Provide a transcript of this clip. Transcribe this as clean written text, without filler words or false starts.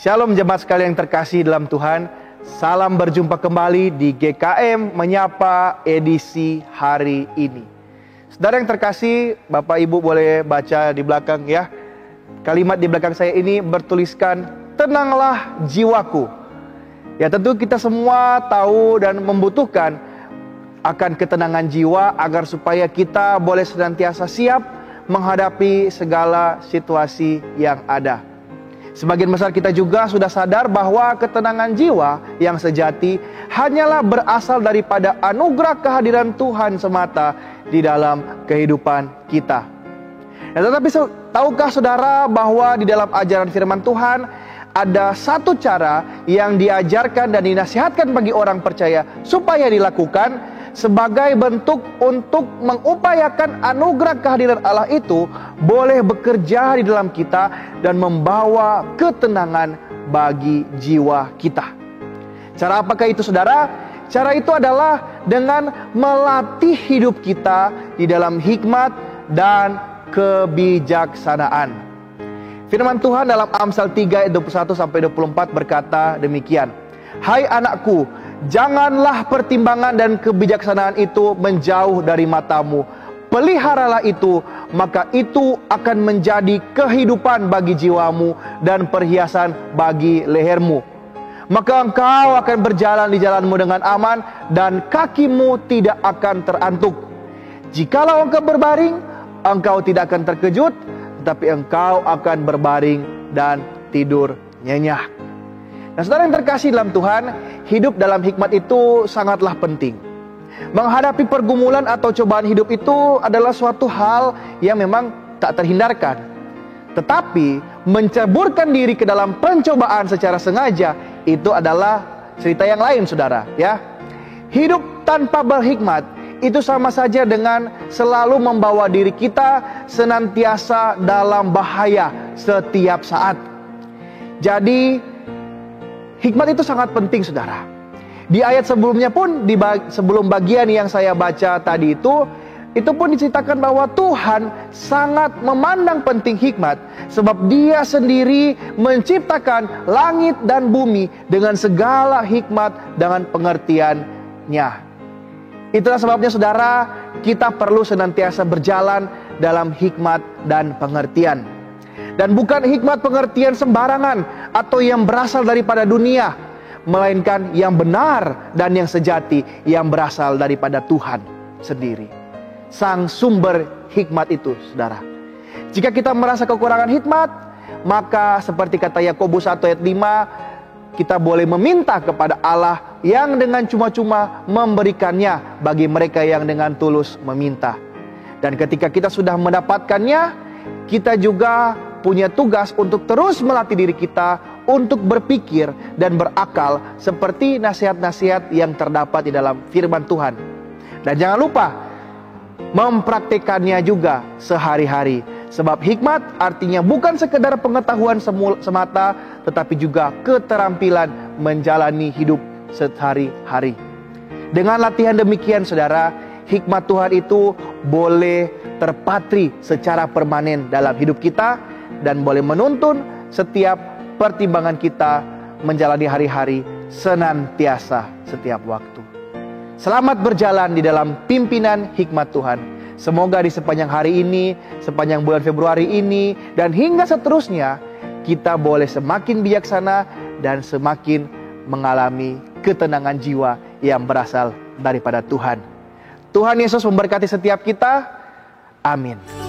Shalom jemaat sekalian yang terkasih dalam Tuhan. Salam berjumpa kembali di GKM Menyapa edisi hari ini. Saudara yang terkasih, Bapak Ibu boleh baca di belakang ya. Kalimat di belakang saya ini bertuliskan, tenanglah jiwaku. Ya tentu kita semua tahu dan membutuhkan akan ketenangan jiwa agar supaya kita boleh senantiasa siap menghadapi segala situasi yang ada. Sebagian besar kita juga sudah sadar bahwa ketenangan jiwa yang sejati hanyalah berasal daripada anugerah kehadiran Tuhan semata di dalam kehidupan kita. Nah, tetapi tahukah saudara bahwa di dalam ajaran firman Tuhan ada satu cara yang diajarkan dan dinasihatkan bagi orang percaya supaya dilakukan sebagai bentuk untuk mengupayakan anugerah kehadiran Allah itu boleh bekerja di dalam kita dan membawa ketenangan bagi jiwa kita. Cara apakah itu saudara? Cara itu adalah dengan melatih hidup kita di dalam hikmat dan kebijaksanaan. Firman Tuhan dalam Amsal 3 ayat 21-24 berkata demikian. Hai anakku, janganlah pertimbangan dan kebijaksanaan itu menjauh dari matamu. Peliharalah itu, maka itu akan menjadi kehidupan bagi jiwamu dan perhiasan bagi lehermu. Maka engkau akan berjalan di jalanmu dengan aman dan kakimu tidak akan terantuk. Jikalau engkau berbaring, engkau tidak akan terkejut, tetapi engkau akan berbaring dan tidur nyenyak. Nah, saudara yang terkasih dalam Tuhan, hidup dalam hikmat itu sangatlah penting. Menghadapi pergumulan atau cobaan hidup itu adalah suatu hal yang memang tak terhindarkan. Tetapi menceburkan diri ke dalam pencobaan secara sengaja itu adalah cerita yang lain, saudara, ya. Hidup tanpa berhikmat itu sama saja dengan selalu membawa diri kita senantiasa dalam bahaya setiap saat. Jadi hikmat itu sangat penting, saudara. Di ayat sebelumnya pun, sebelum bagian yang saya baca tadi itu pun diceritakan bahwa Tuhan sangat memandang penting hikmat. Sebab Dia sendiri menciptakan langit dan bumi dengan segala hikmat dengan pengertiannya. Itulah sebabnya saudara, kita perlu senantiasa berjalan dalam hikmat dan pengertian. Dan bukan hikmat pengertian sembarangan atau yang berasal daripada dunia, melainkan yang benar dan yang sejati yang berasal daripada Tuhan sendiri, sang sumber hikmat itu, saudara. Jika kita merasa kekurangan hikmat, maka seperti kata Yakobus 1 ayat 5, kita boleh meminta kepada Allah yang dengan cuma-cuma memberikannya bagi mereka yang dengan tulus meminta. Dan ketika kita sudah mendapatkannya, kita juga punya tugas untuk terus melatih diri kita untuk berpikir dan berakal seperti nasihat-nasihat yang terdapat di dalam firman Tuhan. Dan jangan lupa mempraktikannya juga sehari-hari. Sebab hikmat artinya bukan sekedar pengetahuan semata, tetapi juga keterampilan menjalani hidup sehari-hari. Dengan latihan demikian, saudara, hikmat Tuhan itu boleh terpatri secara permanen dalam hidup kita dan boleh menuntun setiap pertimbangan kita menjalani hari-hari senantiasa setiap waktu. Selamat berjalan di dalam pimpinan hikmat Tuhan. Semoga di sepanjang hari ini, sepanjang bulan Februari ini, dan hingga seterusnya, kita boleh semakin bijaksana dan semakin mengalami ketenangan jiwa yang berasal daripada Tuhan. Tuhan Yesus memberkati setiap kita. Amin.